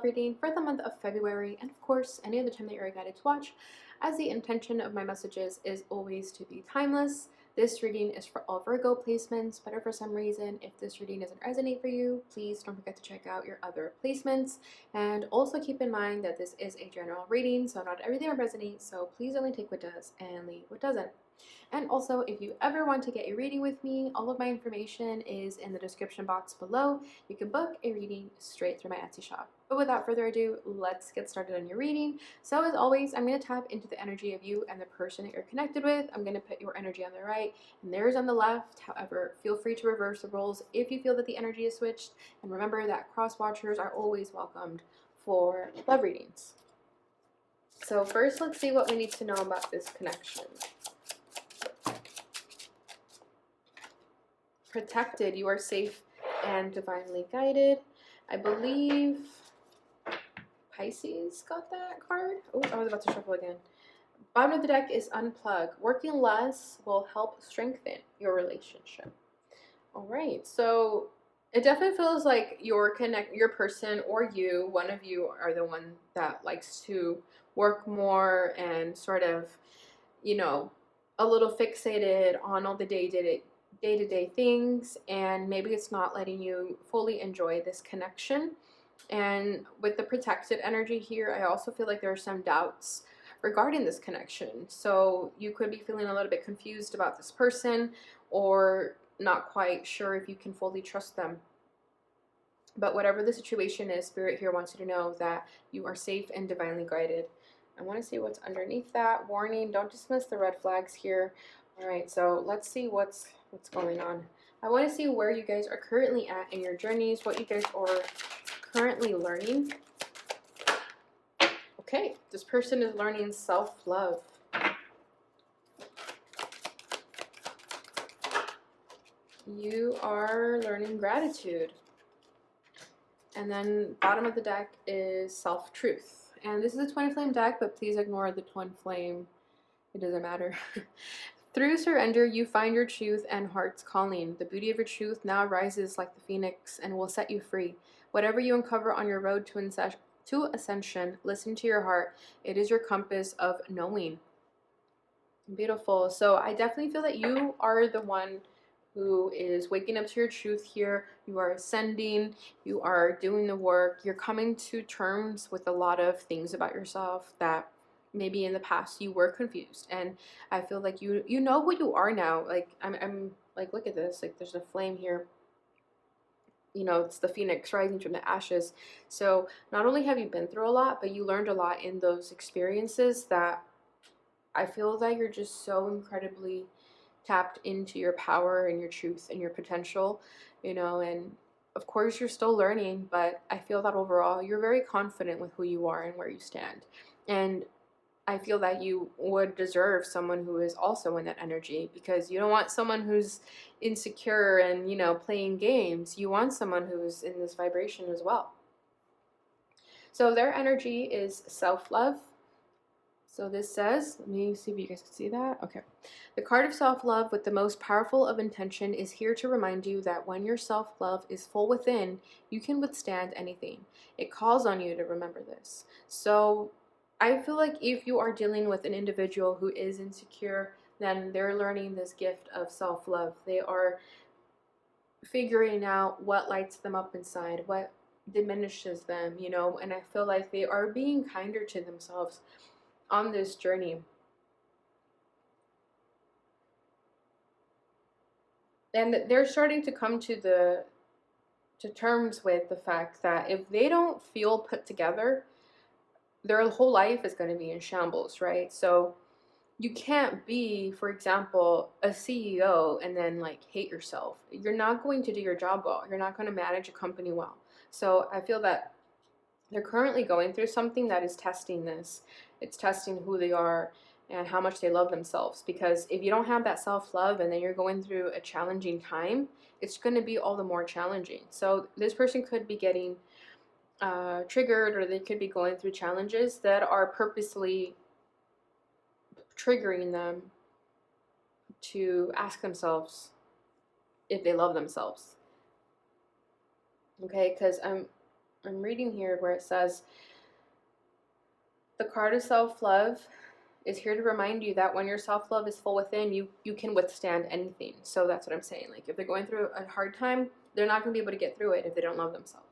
love reading for the month of February, and of course, any other time that you're guided to watch, as the intention of my messages is always to be timeless. This reading is for all Virgo placements, but if for some reason, if this reading doesn't resonate for you, please don't forget to check out your other placements. And also keep in mind that this is a general reading, so not everything will resonate, so please only take what does and leave what doesn't. And also, if you ever want to get a reading with me, all of my information is in the description box below. You can book a reading straight through my Etsy shop. But without further ado, let's get started on your reading. So as always, I'm going to tap into the energy of you and the person that you're connected with. I'm going to put your energy on the right and theirs on the left. However, feel free to reverse the roles if you feel that the energy is switched. And remember that cross watchers are always welcomed for love readings. So first, let's see what we need to know about this connection. Protected, you are safe and divinely guided. I believe Pisces got that card. Oh, I was about to shuffle again. Bottom of the deck is unplug. Working less will help strengthen your relationship. All right, so it definitely feels like your person or you, one of you are the one that likes to work more and sort of, you know, a little fixated on all the day-to-day things, and maybe it's not letting you fully enjoy this connection. And with the protected energy here, I also feel like there are some doubts regarding this connection. So you could be feeling a little bit confused about this person or not quite sure if you can fully trust them. But whatever the situation is, Spirit here wants you to know that you are safe and divinely guided. I want to see what's underneath that. Warning, don't dismiss the red flags here. All right, so let's see what's going on. I want to see where you guys are currently at in your journeys, what you guys are currently learning. Okay, this person is learning self-love. You are learning gratitude. And then bottom of the deck is self-truth. And this is a twin flame deck, but please ignore the twin flame. It doesn't matter. Through surrender, you find your truth and heart's calling. The beauty of your truth now rises like the phoenix and will set you free. Whatever you uncover on your road to ascension, listen to your heart. It is your compass of knowing. Beautiful. So I definitely feel that you are the one who is waking up to your truth here. You are ascending. You are doing the work. You're coming to terms with a lot of things about yourself that maybe in the past you were confused, and I feel like you know who you are now. Like I'm like, look at this, like there's a flame here, you know, it's the phoenix rising from the ashes. So not only have you been through a lot, but you learned a lot in those experiences that I feel that you're just so incredibly tapped into your power and your truth and your potential, you know. And of course you're still learning, but I feel that overall you're very confident with who you are and where you stand. And I feel that you would deserve someone who is also in that energy, because you don't want someone who's insecure and, you know, playing games. You want someone who's in this vibration as well. So their energy is self-love. So this says, let me see if you guys can see that. Okay. The card of self-love with the most powerful of intention is here to remind you that when your self-love is full within, you can withstand anything. It calls on you to remember this. So I feel like if you are dealing with an individual who is insecure, then they're learning this gift of self-love. They are figuring out what lights them up inside, what diminishes them, you know, and I feel like they are being kinder to themselves on this journey. And they're starting to come to terms with the fact that if they don't feel put together, their whole life is going to be in shambles, right? So you can't be, for example, a CEO and then like hate yourself. You're not going to do your job well. You're not going to manage a company well. So I feel that they're currently going through something that is testing this. It's testing who they are and how much they love themselves. Because if you don't have that self-love and then you're going through a challenging time, it's going to be all the more challenging. So this person could be getting triggered, or they could be going through challenges that are purposely triggering them to ask themselves if they love themselves. Okay, because I'm reading here where it says, the card of self-love is here to remind you that when your self-love is full within, you can withstand anything. So that's what I'm saying. Like, if they're going through a hard time, they're not going to be able to get through it if they don't love themselves.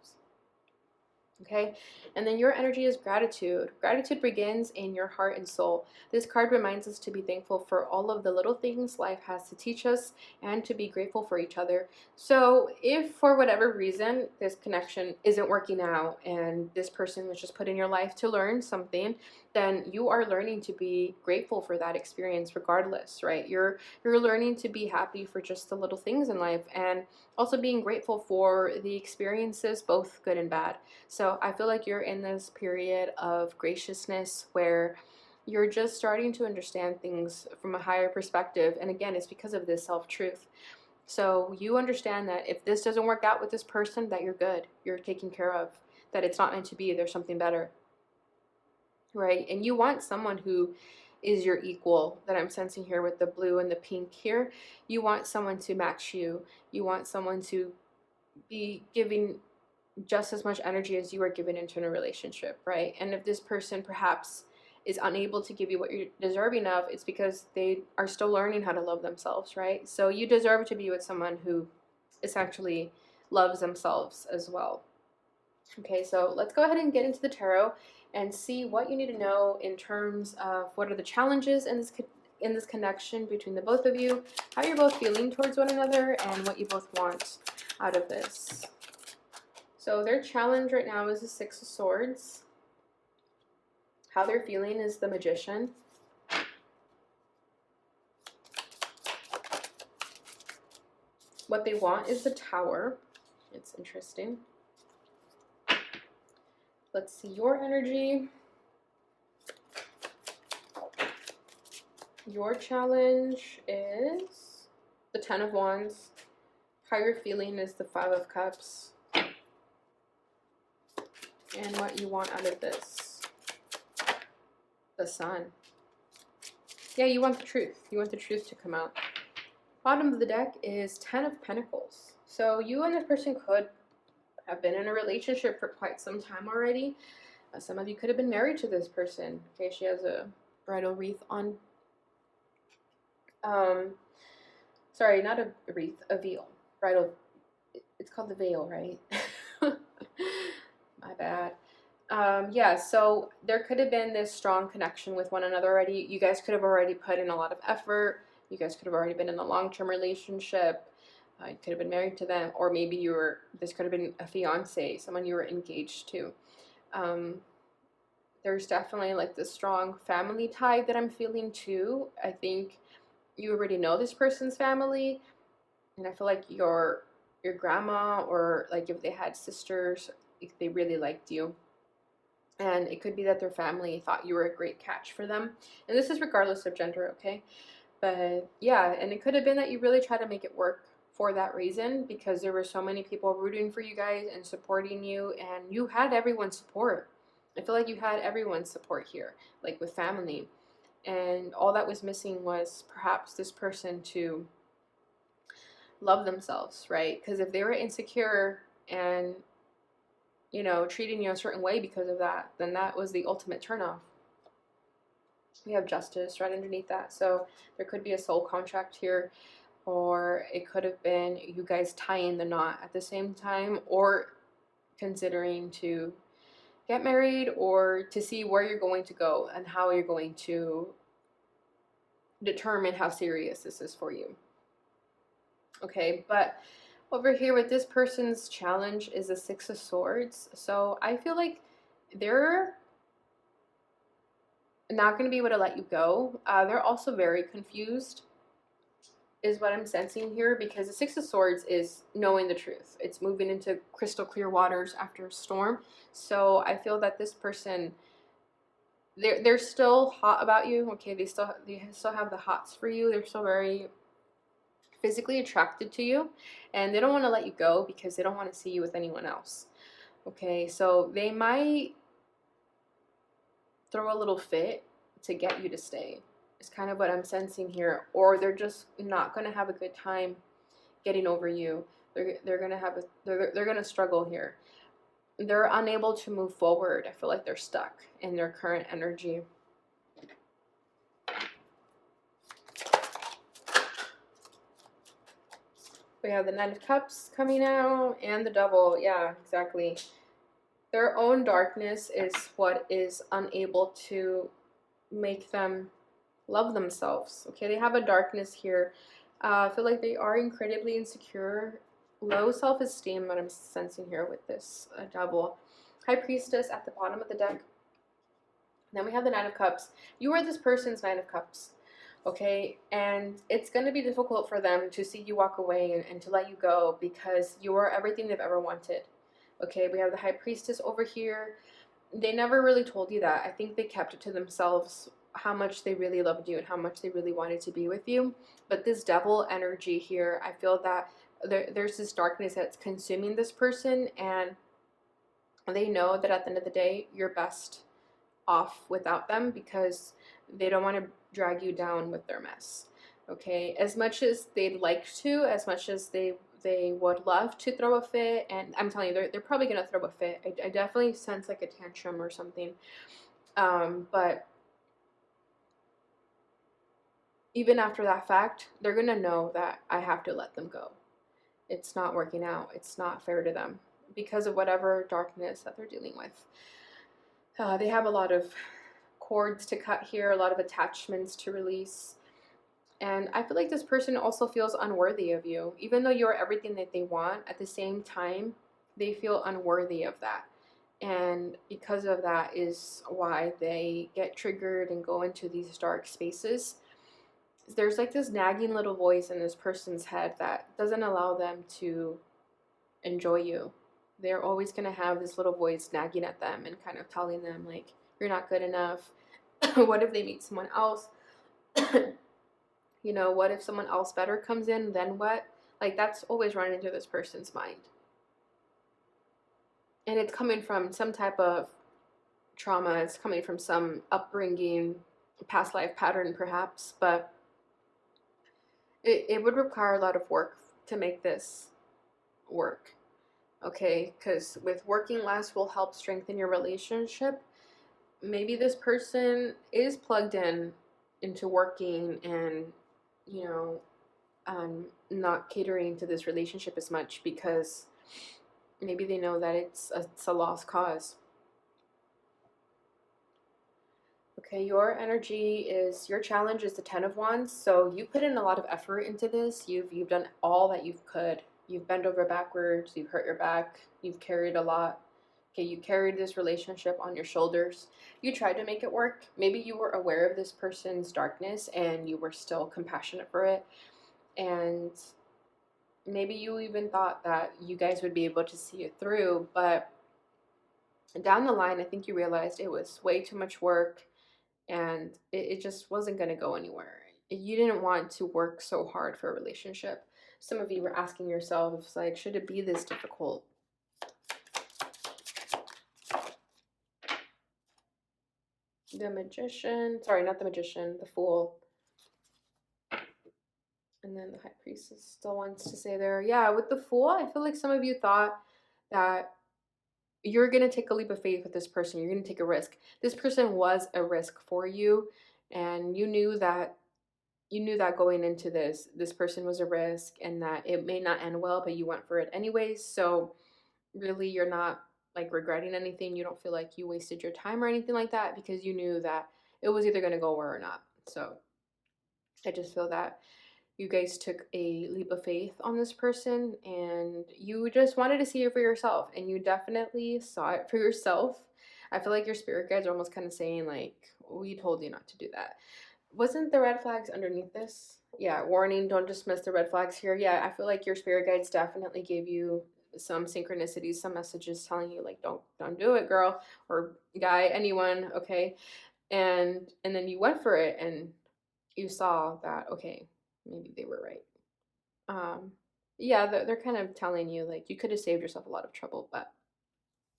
Okay, and then your energy is gratitude. Gratitude begins in your heart and soul. This card reminds us to be thankful for all of the little things life has to teach us and to be grateful for each other. So if for whatever reason this connection isn't working out and this person was just put in your life to learn something, then you are learning to be grateful for that experience regardless, right? You're learning to be happy for just the little things in life, and also being grateful for the experiences, both good and bad. So I feel like you're in this period of graciousness where you're just starting to understand things from a higher perspective. And again, it's because of this self-truth. So you understand that if this doesn't work out with this person, that you're good, you're taken care of, that it's not meant to be, there's something better, right? And you want someone who is your equal, that I'm sensing here with the blue and the pink here. You want someone to match you. You want someone to be giving just as much energy as you are given into a relationship, right? And if this person perhaps is unable to give you what you're deserving of, it's because they are still learning how to love themselves, right? So you deserve to be with someone who essentially loves themselves as well. Okay, so let's go ahead and get into the tarot and see what you need to know in terms of what are the challenges in this connection between the both of you, how you're both feeling towards one another, and what you both want out of this. So their challenge right now is the Six of Swords. How they're feeling is the Magician. What they want is the Tower. It's interesting. Let's see your energy. Your challenge is the Ten of Wands. How you're feeling is the Five of Cups. And what you want out of this, the Sun. Yeah, you want the truth. You want the truth to come out. Bottom of the deck is Ten of Pentacles. So you and this person could have been in a relationship for quite some time already. Some of you could have been married to this person. Okay, she has a bridal wreath on. Sorry, not a wreath, a veil. Bridal, it's called the veil, right? My bad. Yeah, so there could have been this strong connection with one another already. You guys could have already put in a lot of effort. You guys could have already been in a long-term relationship. You could have been married to them, or maybe this could have been a fiance, someone you were engaged to. There's definitely like this strong family tie that I'm feeling too. I think you already know this person's family, and I feel like your grandma, or like if they had sisters, if they really liked you. And it could be that their family thought you were a great catch for them. And this is regardless of gender, okay? But yeah, and it could have been that you really tried to make it work for that reason, because there were so many people rooting for you guys and supporting you, and you had everyone's support. I feel like you had everyone's support here, like with family. And all that was missing was perhaps this person to love themselves, right? Because if they were insecure and, you know, treating you a certain way because of that, then that was the ultimate turnoff. We have Justice right underneath that. So there could be a soul contract here, or it could have been you guys tying the knot at the same time, or considering to get married, or to see where you're going to go and how you're going to determine how serious this is for you. Okay, but over here with this person's challenge is a Six of Swords. So I feel like they're not going to be able to let you go. They're also very confused, is what I'm sensing here, because the Six of Swords is knowing the truth. It's moving into crystal clear waters after a storm. So I feel that this person, they're still hot about you. Okay, they still have the hots for you. They're still very physically attracted to you, and they don't want to let you go because they don't want to see you with anyone else. Okay, so they might throw a little fit to get you to stay. It's kind of what I'm sensing here. Or they're just not going to have a good time getting over you. They're going to struggle here. they're unable to move forward. I feel like they're stuck in their current energy. We have the Nine of Cups coming out and the Devil. Yeah, exactly. Their own darkness is what is unable to make them love themselves. Okay, they have a darkness here. I feel like they are incredibly insecure, low self-esteem that I'm sensing here with this Devil. High Priestess at the bottom of the deck. Then we have the Nine of Cups. You are this person's Nine of Cups, okay? And it's going to be difficult for them to see you walk away and to let you go because you are everything they've ever wanted, okay? We have the High Priestess over here. They never really told you that. I think they kept it to themselves how much they really loved you and how much they really wanted to be with you. But this Devil energy here, I feel that there's this darkness that's consuming this person, and they know that at the end of the day, you're best off without them because they don't want to drag you down with their mess. Okay, as much as they'd like to, as much as they would love to throw a fit, and I'm telling you, they're probably gonna throw a fit. I definitely sense like a tantrum or something. But even after that fact, they're gonna know that I have to let them go. It's not working out. It's not fair to them because of whatever darkness that they're dealing with. They have a lot of cords to cut here, a lot of attachments to release. And I feel like this person also feels unworthy of you. Even though you're everything that they want, at the same time, they feel unworthy of that. And because of that is why they get triggered and go into these dark spaces. There's like this nagging little voice in this person's head that doesn't allow them to enjoy you. They're always going to have this little voice nagging at them and kind of telling them, like, you're not good enough. What if they meet someone else? You know, what if someone else better comes in? Then what? Like, that's always running through this person's mind. And it's coming from some type of trauma. It's coming from some upbringing, past life pattern, perhaps. But it would require a lot of work to make this work. Okay, because with working less will help strengthen your relationship. Maybe this person is plugged in into working and, you know, not catering to this relationship as much because maybe they know that it's a lost cause. Okay, your energy is, your challenge is the Ten of Wands. So you put in a lot of effort into this. You've done all that you could. You've bent over backwards, you've hurt your back, you've carried a lot. Okay, you carried this relationship on your shoulders. You tried to make it work. Maybe you were aware of this person's darkness and you were still compassionate for it. And maybe you even thought that you guys would be able to see it through. But down the line, I think you realized it was way too much work and it just wasn't going to go anywhere. You didn't want to work so hard for a relationship. Some of you were asking yourselves, like, should it be this difficult? The Magician, sorry, not the Magician, the Fool. And then the High Priestess still wants to say there. Yeah, with the Fool, I feel like some of you thought that you're going to take a leap of faith with this person. You're going to take a risk. This person was a risk for you, and you knew that going into this person was a risk and that it may not end well, but you went for it anyways. So really, you're not like regretting anything. You don't feel like you wasted your time or anything like that because you knew that it was either going to go well or not. So I just feel that you guys took a leap of faith on this person and you just wanted to see it for yourself, and you definitely saw it for yourself. I feel like your spirit guides are almost kind of saying, like, we told you not to do that. Wasn't the red flags underneath this? Yeah, warning, don't dismiss the red flags here. Yeah, I feel like your spirit guides definitely gave you some synchronicities, some messages telling you, like, don't do it, girl or guy, anyone, okay? And then you went for it and you saw that, okay, maybe they were right. Yeah, they're kind of telling you, like, you could have saved yourself a lot of trouble, but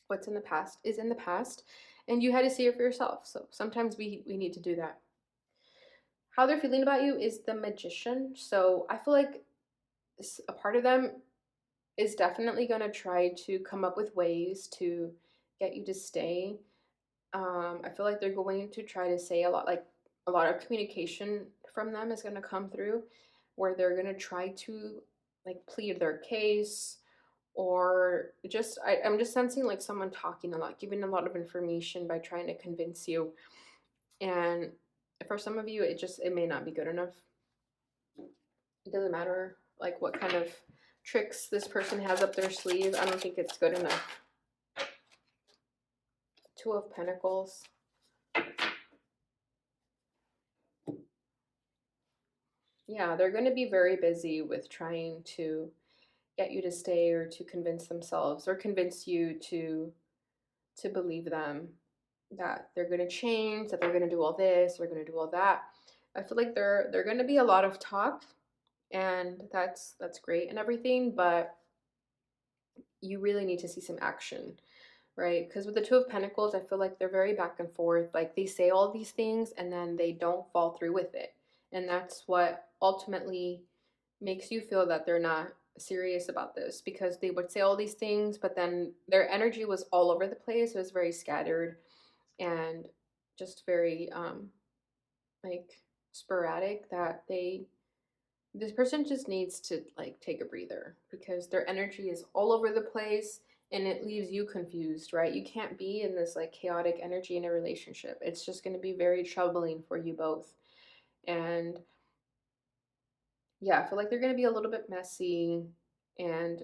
what's in the past is in the past, and you had to see it for yourself. So sometimes we need to do that. How they're feeling about you is the Magician. So I feel like a part of them is definitely going to try to come up with ways to get you to stay. I feel like they're going to try to say a lot, like a lot of communication from them is going to come through, where they're going to try to like plead their case, or just I'm just sensing like someone talking a lot, giving a lot of information by trying to convince you. And for some of you, it may not be good enough. It doesn't matter like what kind of tricks this person has up their sleeve. I don't think it's good enough. Two of Pentacles. Yeah, they're going to be very busy with trying to get you to stay, or to convince themselves, or convince you to believe them, that they're going to change, that they're going to do all this, they're going to do all that. I feel like they're going to be a lot of talk, and that's great and everything, but you really need to see some action, right? Because with the Two of Pentacles, I feel like they're very back and forth. Like they say all these things and then they don't fall through with it. And that's what ultimately makes you feel that they're not serious about this, because they would say all these things, but then their energy was all over the place. It was very scattered and just very like sporadic, that this person just needs to like take a breather, because their energy is all over the place and it leaves you confused, right? You can't be in this like chaotic energy in a relationship. It's just going to be very troubling for you both. And yeah, I feel like they're going to be a little bit messy and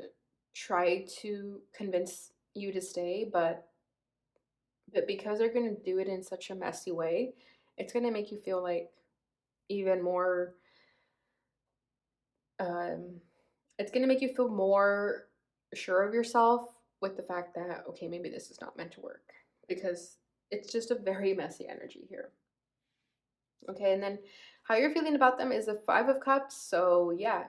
try to convince you to stay, but because they're going to do it in such a messy way, it's going to make you feel like even more um it's going to make you feel more sure of yourself, with the fact that okay, maybe this is not meant to work, because it's just a very messy energy here. Okay, and then how you're feeling about them is the Five of Cups. So yeah,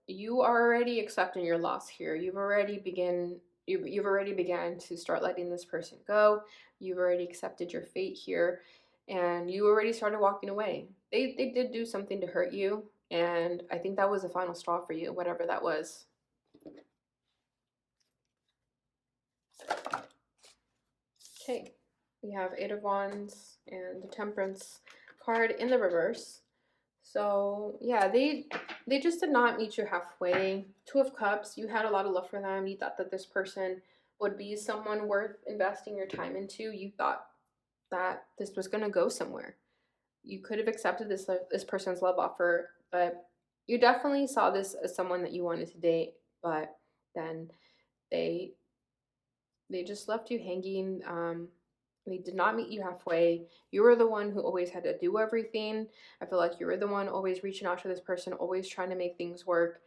you are already accepting your loss here. You've already began to start letting this person go. You've already accepted your fate here, and you already started walking away. They did do something to hurt you, and I think that was the final straw for you, whatever that was. Okay, we have Eight of Wands and the Temperance card in the reverse. So yeah, they just did not meet you halfway. Two of Cups, you had a lot of love for them. You thought that this person would be someone worth investing your time into. You thought that this was gonna go somewhere. You could have accepted this person's love offer, but you definitely saw this as someone that you wanted to date. But then they they just left you hanging. They did not meet you halfway. You were the one who always had to do everything. I feel like you were the one always reaching out to this person, always trying to make things work.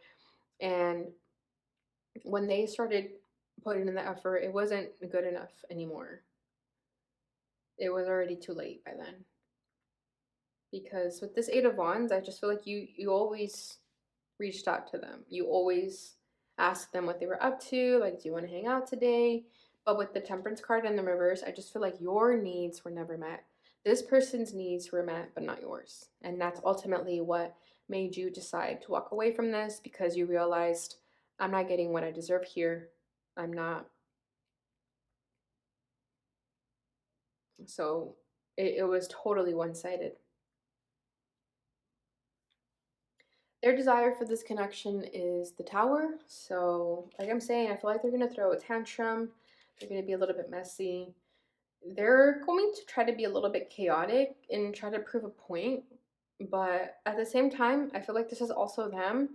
And when they started putting in the effort, it wasn't good enough anymore. It was already too late by then. Because with this Eight of Wands, I just feel like you always reached out to them. You always asked them what they were up to, like, do you want to hang out today? But with the Temperance card in the reverse, I just feel like your needs were never met. This person's needs were met, but not yours. And that's ultimately what made you decide to walk away from this, because you realized, I'm not getting what I deserve here. I'm not. So it was totally one sided. Their desire for this connection is the Tower. So, like I'm saying, I feel like they're going to throw a tantrum. They're going to be a little bit messy. They're going to try to be a little bit chaotic and try to prove a point. But at the same time, I feel like this is also them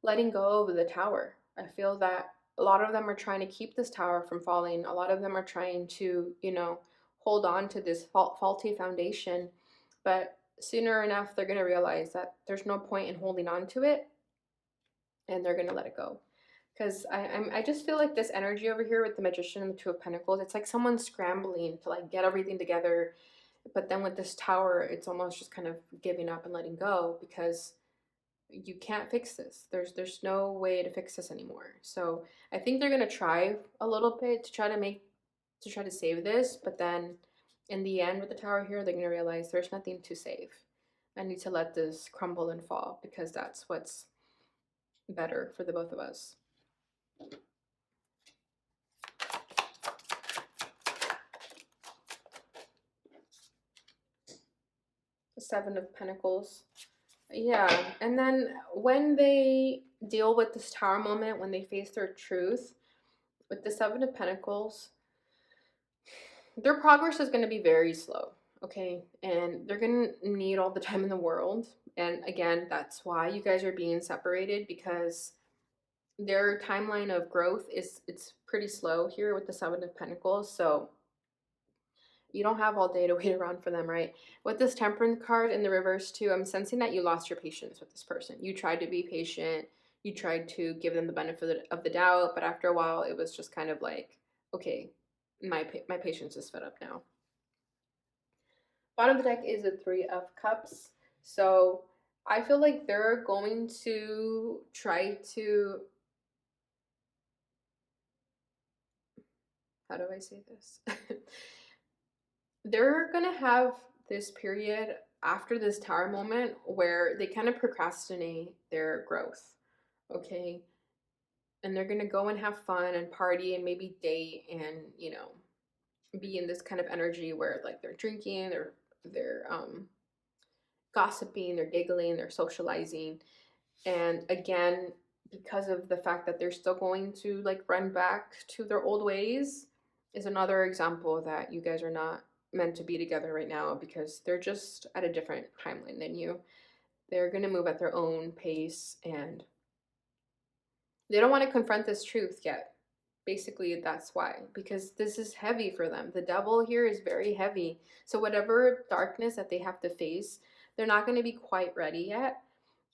letting go of the Tower. I feel that a lot of them are trying to keep this tower from falling. A lot of them are trying to, hold on to this faulty foundation. But sooner enough, they're going to realize that there's no point in holding on to it, and they're going to let it go. Because I just feel like this energy over here with the Magician and the Two of Pentacles, it's like someone scrambling to like get everything together. But then with this Tower, it's almost just kind of giving up and letting go, because you can't fix this. There's no way to fix this anymore. So I think they're gonna try a little bit to try to save this, but then in the end with the Tower here, they're gonna realize there's nothing to save. I need to let this crumble and fall, because that's what's better for the both of us. Seven of Pentacles. Yeah, and then when they deal with this Tower moment, when they face their truth with the Seven of Pentacles, their progress is going to be very slow, okay? And they're going to need all the time in the world. And again, that's why you guys are being separated, because their timeline of growth it's pretty slow here with the Seven of Pentacles. So you don't have all day to wait around for them, right? With this Temperance card in the reverse too, I'm sensing that you lost your patience with this person. You tried to be patient, you tried to give them the benefit of the doubt, but after a while it was just kind of like, okay, my patience is fed up now. Bottom of the deck is the Three of Cups. So I feel like they're going to try to, how do I say this? They're going to have this period after this Tower moment where they kind of procrastinate their growth, okay? And they're going to go and have fun and party and maybe date and, be in this kind of energy where like they're drinking, they're gossiping, they're giggling, they're socializing. And again, because of the fact that they're still going to like run back to their old ways, is another example that you guys are not meant to be together right now, because they're just at a different timeline than you. They're going to move at their own pace, and they don't want to confront this truth yet. Basically, that's why, because this is heavy for them. The devil here is very heavy. So whatever darkness that they have to face, they're not going to be quite ready yet.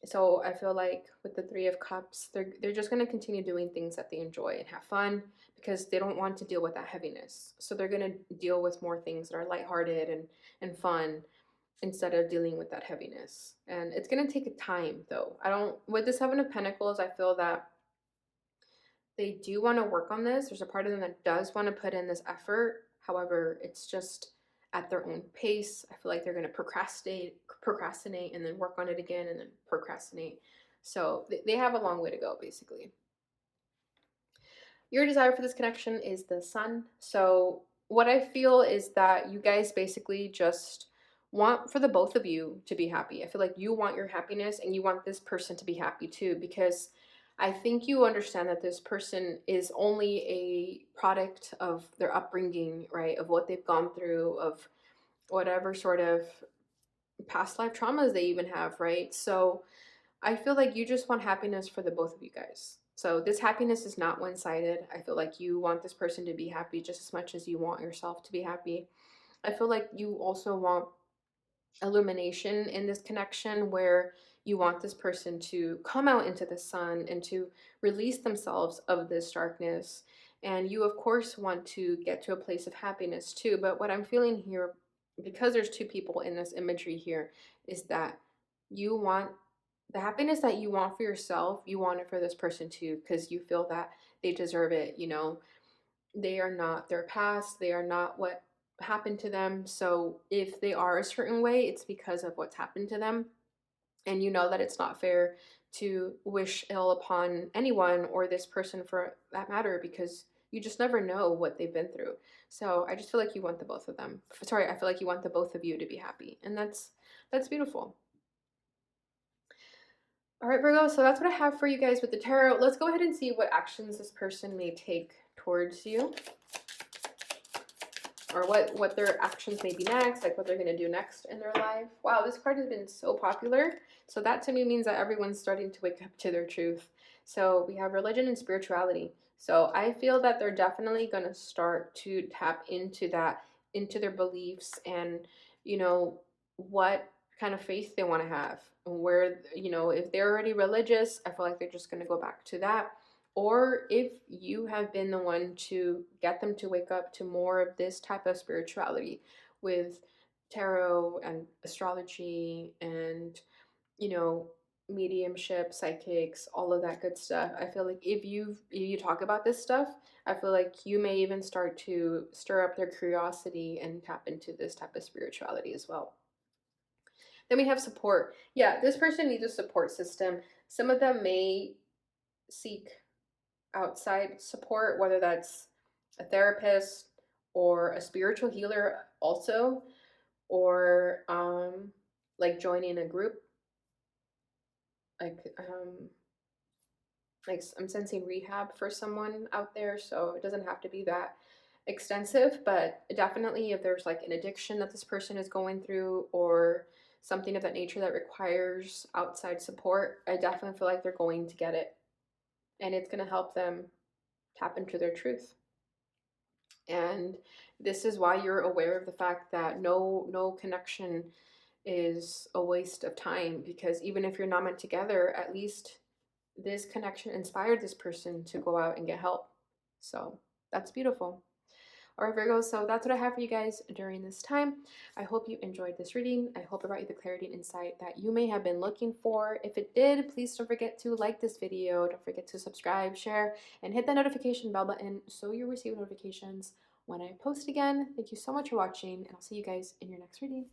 So I feel like with the Three of Cups, they're just going to continue doing things that they enjoy and have fun, because they don't want to deal with that heaviness. So they're going to deal with more things that are lighthearted and fun, instead of dealing with that heaviness. And it's going to take a time though. I don't, with the Seven of Pentacles, I feel that they do want to work on this. There's a part of them that does want to put in this effort. However, it's just at their own pace. I feel like they're going to procrastinate and then work on it again and then procrastinate. So they have a long way to go, basically. Your desire for this connection is the Sun. So what I feel is that you guys basically just want for the both of you to be happy. I feel like you want your happiness and you want this person to be happy too, because I think you understand that this person is only a product of their upbringing, right? Of what they've gone through, of whatever sort of past life traumas they even have, right? So I feel like you just want happiness for the both of you guys. So this happiness is not one-sided. I feel like you want this person to be happy just as much as you want yourself to be happy. I feel like you also want illumination in this connection, where you want this person to come out into the sun and to release themselves of this darkness. And you, of course, want to get to a place of happiness too. But what I'm feeling here, because there's two people in this imagery here, is that you want the happiness that you want for yourself, you want it for this person too, because you feel that they deserve it. They are not their past, they are not what happened to them. So if they are a certain way, it's because of what's happened to them. And you know that it's not fair to wish ill upon anyone, or this person for that matter, because you just never know what they've been through. So I just feel like you want the both of them. Sorry, I feel like you want the both of you to be happy. And that's beautiful. All right, Virgo, so that's what I have for you guys with the tarot. Let's go ahead and see what actions this person may take towards you, or what their actions may be next, like what they're going to do next in their life. Wow, this card has been so popular. So that to me means that everyone's starting to wake up to their truth. So we have religion and spirituality. So I feel that they're definitely going to start to tap into that, into their beliefs, and, what kind of faith they want to have. Where, if they're already religious, I feel like they're just going to go back to that. Or if you have been the one to get them to wake up to more of this type of spirituality with tarot and astrology and, you know, mediumship, psychics, all of that good stuff. I feel like if you talk about this stuff, I feel like you may even start to stir up their curiosity and tap into this type of spirituality as well. Then we have support. Yeah, this person needs a support system. Some of them may seek outside support, whether that's a therapist or a spiritual healer also, or like joining a group, like I'm sensing rehab for someone out there, so it doesn't have to be that extensive, but definitely if there's like an addiction that this person is going through or something of that nature that requires outside support, I definitely feel like they're going to get it, and it's going to help them tap into their truth. And this is why you're aware of the fact that no connection is a waste of time, because even if you're not meant together, at least this connection inspired this person to go out and get help. So that's beautiful. All right, Virgo, so that's what I have for you guys during this time. I hope you enjoyed this reading. I hope it brought you the clarity and insight that you may have been looking for. If it did, please don't forget to like this video. Don't forget to subscribe, share, and hit that notification bell button so you receive notifications when I post again. Thank you so much for watching, and I'll see you guys in your next reading.